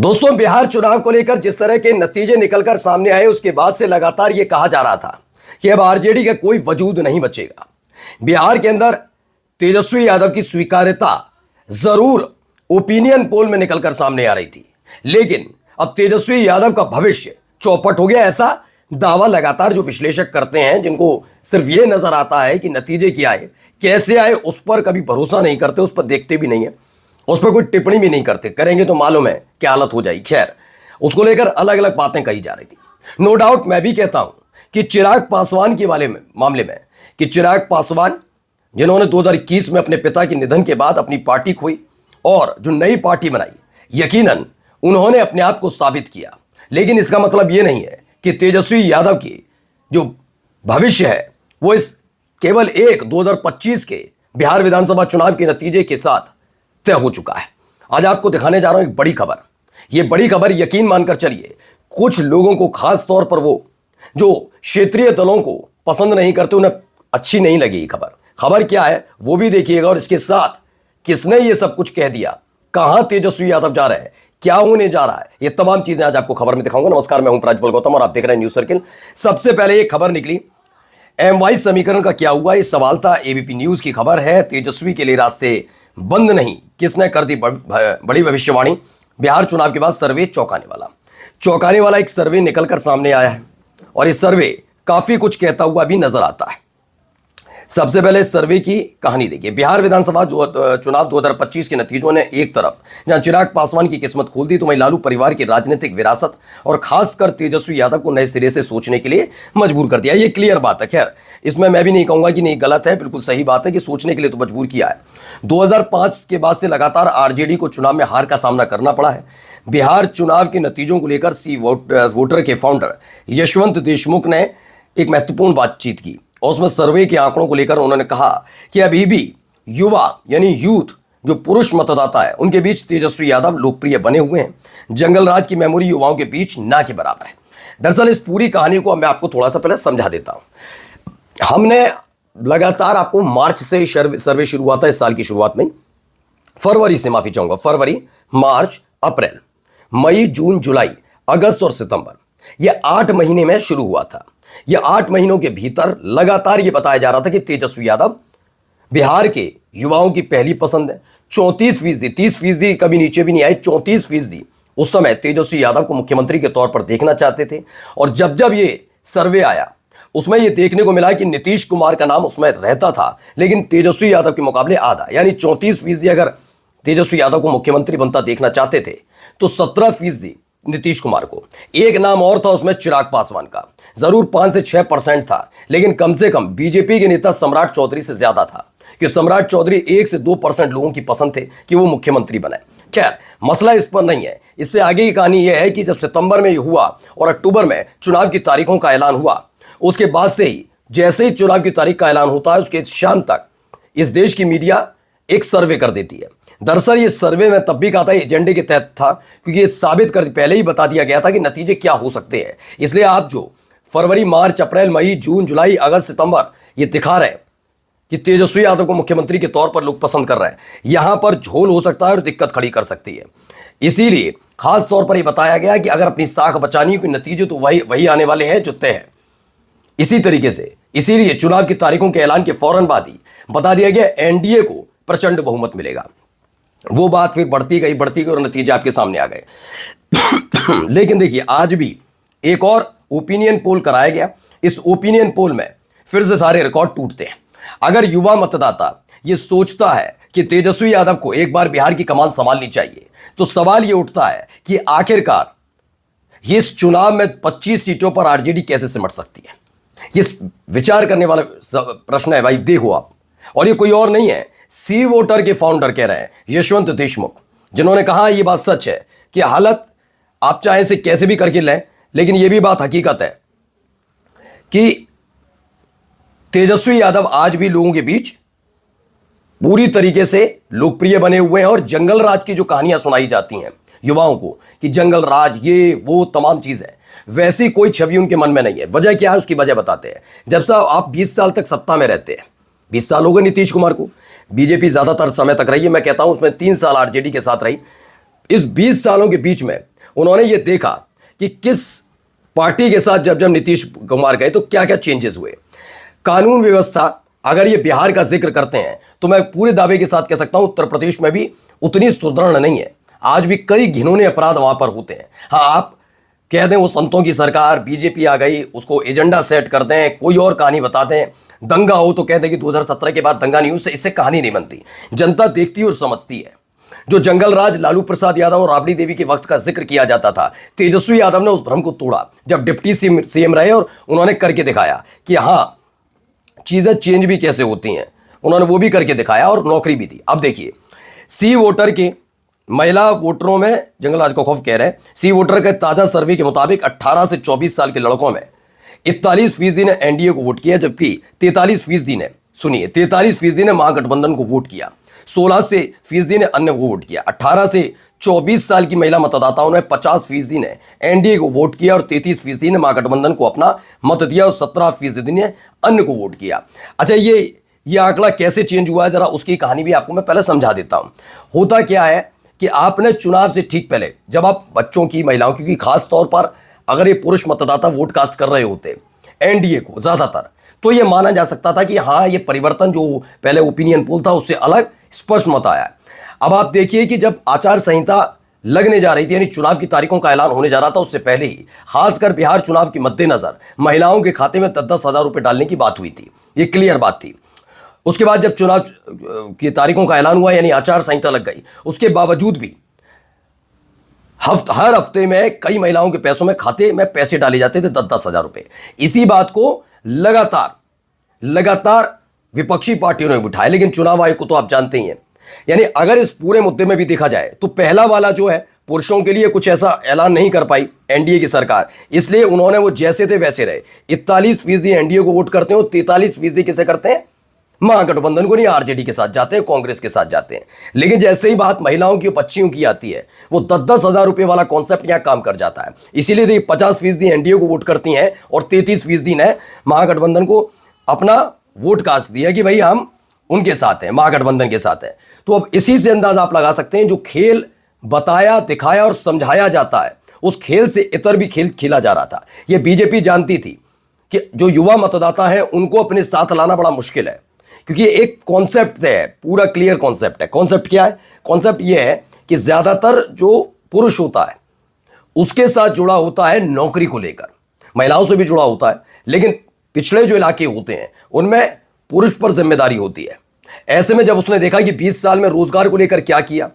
दोस्तों, बिहार चुनाव को लेकर जिस तरह के नतीजे निकलकर सामने आए उसके बाद से लगातार यह कहा जा रहा था कि अब आरजेडी का कोई वजूद नहीं बचेगा। बिहार के अंदर तेजस्वी यादव की स्वीकार्यता जरूर ओपिनियन पोल में निकलकर सामने आ रही थी, लेकिन अब तेजस्वी यादव का भविष्य चौपट हो गया, ऐसा दावा लगातार जो विश्लेषक करते हैं, जिनको सिर्फ यह नजर आता है कि नतीजे क्या आए, कैसे आए, उस पर कभी भरोसा नहीं करते, उस पर देखते भी नहीं है, उस पर कोई टिप्पणी भी नहीं करते। करेंगे तो मालूम है क्या हालत हो जाएगी। खैर, उसको लेकर अलग अलग बातें कही जा रही थी। नो डाउट मैं भी कहता हूं कि चिराग पासवान के मामले में कि चिराग पासवान जिन्होंने 2021 में अपने पिता के निधन के बाद अपनी पार्टी खोई और जो नई पार्टी बनाई, यकीनन उन्होंने अपने आप को साबित किया, लेकिन इसका मतलब यह नहीं है कि तेजस्वी यादव की जो भविष्य है वो इस केवल एक 2025 के बिहार विधानसभा चुनाव के नतीजे के साथ तय हो चुका है। आज आपको दिखाने जा रहा हूं एक बड़ी खबर। यह बड़ी खबर यकीन मानकर चलिए, कुछ लोगों को, खास तौर पर वो जो क्षेत्रीय दलों को पसंद नहीं करते, उन्हें अच्छी नहीं लगी खबर। खबर क्या है वो भी देखिएगा, और इसके साथ किसने ये सब कुछ कह दिया, कहां तेजस्वी यादव जा रहे हैं, क्या होने जा रहा है, ये तमाम चीजें आज आपको खबर में दिखाऊंगा। नमस्कार, मैं हूं प्राज्वल गौतम और आप देख रहे हैं न्यूज सर्किल। सबसे पहले ये खबर निकली, एमवाई समीकरण का क्या हुआ, ये सवाल था। एबीपी न्यूज की खबर है, तेजस्वी के लिए रास्ते बंद नहीं, किसने कर दी बड़ी भविष्यवाणी। बिहार चुनाव के बाद सर्वे चौंकाने वाला एक सर्वे निकलकर सामने आया है, और इस सर्वे काफी कुछ कहता हुआ भी नजर आता है। सबसे पहले इस सर्वे की कहानी देखिए। बिहार विधानसभा चुनाव 2025 के नतीजों ने एक तरफ जहां चिराग पासवान की किस्मत खोल दी, तो वहीं लालू परिवार की राजनीतिक विरासत और खासकर तेजस्वी यादव को नए सिरे से सोचने के लिए मजबूर कर दिया। ये क्लियर बात है। खैर, इसमें मैं भी नहीं कहूंगा कि नहीं, गलत है, बिल्कुल सही बात है कि सोचने के लिए तो मजबूर किया है। 2005 के बाद से लगातार आरजेडी को चुनाव में हार का सामना करना पड़ा है। बिहार चुनाव के नतीजों को लेकर वोटर के फाउंडर यशवंत देशमुख ने एक महत्वपूर्ण बातचीत की, और उसमें सर्वे के आंकड़ों को लेकर उन्होंने कहा कि अभी भी युवा यानी यूथ जो पुरुष मतदाता है उनके बीच तेजस्वी यादव लोकप्रिय बने हुए हैं। जंगल राज की मेमोरी युवाओं के बीच ना के बराबर है। दरअसल इस पूरी कहानी को मैं आपको थोड़ा सा पहले समझा देता हूं। हमने लगातार आपको मार्च से सर्वे शुरू हुआ था, इस साल की शुरुआत में, फरवरी से, माफी चाहूंगा, फरवरी, मार्च, अप्रैल, मई, जून, जुलाई, अगस्त और सितंबर, यह 8 महीने में शुरू हुआ था। यह 8 महीनों के भीतर लगातार यह बताया जा रहा था कि तेजस्वी यादव बिहार के युवाओं की पहली पसंद है। 34%, 30% कभी नीचे भी नहीं आए, 34% उस समय तेजस्वी यादव को मुख्यमंत्री के तौर पर देखना चाहते थे। और जब जब यह सर्वे आया उसमें यह देखने को मिला कि नीतीश कुमार का नाम उसमें रहता था, लेकिन तेजस्वी यादव के मुकाबले आधा, यानी 34% अगर तेजस्वी यादव को मुख्यमंत्री बनता देखना चाहते थे, तो 17% नीतीश कुमार को। एक नाम और था उसमें, चिराग पासवान का। जरूर 5 से 6% था, लेकिन कम से कम बीजेपी के नेता सम्राट चौधरी से ज्यादा था, कि सम्राट चौधरी 1 से 2% लोगों की पसंद थे कि वो मुख्यमंत्री बने। खैर, मसला इस पर नहीं है। इससे आगे की कहानी यह है कि जब सितंबर में यह हुआ और अक्टूबर में चुनाव की तारीखों का ऐलान हुआ, उसके बाद से ही जैसे ही चुनाव की तारीख का ऐलान होता है, उसके शाम तक इस देश की मीडिया एक सर्वे कर देती है। दरअसल ये सर्वे में तब भी कहा था, एजेंडे के तहत था, क्योंकि ये साबित कर पहले ही बता दिया गया था कि नतीजे क्या हो सकते हैं। इसलिए आप जो फरवरी, मार्च, अप्रैल, मई, जून, जुलाई, अगस्त, सितंबर ये दिखा रहे हैं कि तेजस्वी यादव को मुख्यमंत्री के तौर पर लोग पसंद कर रहे हैं, यहां पर झोल हो सकता है और दिक्कत खड़ी कर सकती है। इसीलिए खास तौर पर यह बताया गया कि अगर अपनी साख बचानी हो, नतीजे तो वही आने वाले हैं जो तय है। इसी तरीके से इसीलिए चुनाव की तारीखों के ऐलान के फौरन बाद ही बता दिया गया एनडीए को प्रचंड बहुमत मिलेगा। वो बात फिर बढ़ती गई और नतीजे आपके सामने आ गए। लेकिन देखिए, आज भी एक और ओपिनियन पोल कराया गया। इस ओपिनियन पोल में फिर से सारे रिकॉर्ड टूटते हैं। अगर युवा मतदाता ये सोचता है कि तेजस्वी यादव को एक बार बिहार की कमान संभालनी चाहिए, तो सवाल ये उठता है कि आखिरकार इस चुनाव में 25 सीटों पर आरजेडी कैसे सिमट सकती है। ये विचार करने वाला प्रश्न है भाई। देखो आप, और ये कोई और नहीं है, सी वोटर के फाउंडर कह रहे हैं, यशवंत देशमुख, जिन्होंने कहा ये बात सच है कि हालत आप चाहे से कैसे भी करके लें, लेकिन ये भी बात हकीकत है कि तेजस्वी यादव आज भी लोगों के बीच पूरी तरीके से लोकप्रिय बने हुए हैं। और जंगल राज की जो कहानियां सुनाई जाती हैं युवाओं को कि जंगल राज, ये वो तमाम चीजें, वैसी कोई छवि उनके मन में नहीं है। वजह क्या है, उसकी वजह बताते हैं। जब से आप 20 साल तक सत्ता में रहते हैं, 20 साल हो गए नीतीश कुमार को, बीजेपी ज्यादातर समय तक रही है, मैं कहता हूं उसमें 3 साल आरजेडी के साथ रही। इस 20 सालों के बीच में उन्होंने ये देखा कि किस पार्टी के साथ जब जब नीतीश कुमार गए तो क्या क्या चेंजेस हुए। कानून व्यवस्था, अगर ये बिहार का जिक्र करते हैं तो मैं पूरे दावे के साथ कह सकता हूं उत्तर प्रदेश में भी उतनी सुदृढ़ नहीं है। आज भी कई घिनौने अपराध वहां पर होते हैं। हाँ, आप कह दें वो संतों की सरकार, बीजेपी आ गई, उसको एजेंडा सेट कर दें, कोई और कहानी बता दें, दंगा हो तो कह दें कि 2017 के बाद दंगा नहीं, उससे इससे कहानी नहीं बनती। जनता देखती और समझती है। जो जंगल राज लालू प्रसाद यादव और राबड़ी देवी के वक्त का जिक्र किया जाता था, तेजस्वी यादव ने उस भ्रम को तोड़ा जब डिप्टी सीएम रहे और उन्होंने करके दिखाया कि हाँ, चीजें चेंज भी कैसे होती हैं। उन्होंने वो भी करके दिखाया और नौकरी भी दी। अब देखिए, सी वोटर के महिला वोटरों में जंगलराज को खौफ कह रहे हैं। सी वोटर के ताजा सर्वे के मुताबिक 18 से 24 साल के लड़कों में 41% ने एनडीए को वोट किया, जबकि 43% ने, सुनिए, 43% ने महागठबंधन को वोट किया, 16% ने अन्य को वोट किया। 18 से 24 साल की महिला मतदाताओं ने 50% ने एनडीए को वोट किया और 33% ने महागठबंधन को अपना मत दिया और 17% ने अन्य को वोट किया। अच्छा, ये आंकड़ा कैसे चेंज हुआ है, जरा उसकी कहानी भी आपको मैं पहले समझा देता हूं। होता क्या है कि आपने चुनाव से ठीक पहले, जब आप बच्चों की, महिलाओं की, खास तौर पर अगर ये पुरुष मतदाता वोट कास्ट कर रहे होते एनडीए को ज्यादातर, तो ये माना जा सकता था कि हाँ, ये परिवर्तन जो पहले ओपिनियन पोल था उससे अलग स्पष्ट मत आया। अब आप देखिए कि जब आचार संहिता लगने जा रही थी, यानी चुनाव की तारीखों का ऐलान होने जा रहा था, उससे पहले ही खासकर बिहार चुनाव के मद्देनजर महिलाओं के खाते में 10-10 हजार रुपए डालने की बात हुई थी। ये क्लियर बात थी। उसके बाद जब चुनाव की तारीखों का ऐलान हुआ, यानी आचार संहिता लग गई, उसके बावजूद भी हर हफ्ते में कई महिलाओं के पैसों में, खाते में पैसे डाले जाते थे, 10-10 हजार रुपए। इसी बात को लगातार विपक्षी पार्टियों ने उठाया, लेकिन चुनाव आयोग को तो आप जानते ही हैं। यानी अगर इस पूरे मुद्दे में भी देखा जाए तो पहला वाला जो है पुरुषों के लिए कुछ ऐसा ऐलान नहीं कर पाई एनडीए की सरकार, इसलिए उन्होंने वो जैसे थे वैसे रहे। 41% एनडीए को वोट करते हैं और 43% किसे करते हैं, महागठबंधन को, नहीं आरजेडी के साथ जाते हैं, कांग्रेस के साथ जाते हैं। लेकिन जैसे ही बात महिलाओं की, बच्चियों की आती है, वो 10-10 हजार रुपए वाला कॉन्सेप्ट यहां काम कर जाता है। इसीलिए देखिए, 50% एनडीए को वोट करती हैं और 33% ने महागठबंधन को अपना वोट कास्ट दिया कि भाई हम उनके साथ हैं, महागठबंधन के साथ हैं। तो अब इसी से अंदाजा आप लगा सकते हैं, जो खेल बताया, दिखाया और समझाया जाता है, उस खेल से इतर भी खेल खेला जा रहा था। यह बीजेपी जानती थी कि जो युवा मतदाता है उनको अपने साथ लाना बड़ा मुश्किल है, क्योंकि एक कॉन्सेप्ट है, पूरा क्लियर कॉन्सेप्ट है। कॉन्सेप्ट क्या है? कॉन्सेप्ट यह है कि ज्यादातर जो पुरुष होता है उसके साथ जुड़ा होता है नौकरी को लेकर, महिलाओं से भी जुड़ा होता है, लेकिन पिछड़े जो इलाके होते हैं उनमें पुरुष पर जिम्मेदारी होती है। ऐसे में जब उसने देखा कि 20 साल में रोजगार को लेकर क्या किया,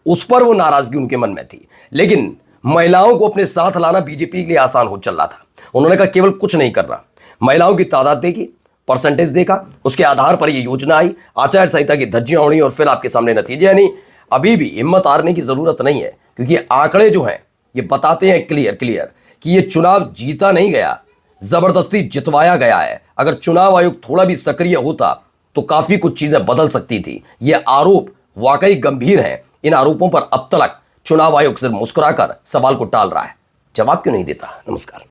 उस पर वो नाराजगी उनके मन में थी। लेकिन महिलाओं को अपने साथ लाना बीजेपी के लिए आसान हो चल रहा था। उन्होंने कहा केवल कुछ नहीं करना, महिलाओं की तादाद देखी, परसेंटेज देखा, उसके आधार पर ये योजना आई, आचार संहिता की धज्जियां उड़ी और फिर आपके सामने नतीजे। यानी अभी भी हिम्मत हारने की जरूरत नहीं है, क्योंकि आंकड़े जो हैं ये बताते हैं क्लियर कि ये चुनाव जीता नहीं गया, जबरदस्ती जितवाया गया है। अगर चुनाव आयोग थोड़ा भी सक्रिय होता तो काफी कुछ चीजें बदल सकती थी। ये आरोप वाकई गंभीर है। इन आरोपों पर अब तक चुनाव आयोग सिर्फ मुस्कुराकर सवाल को टाल रहा है। जवाब क्यों नहीं देता? नमस्कार।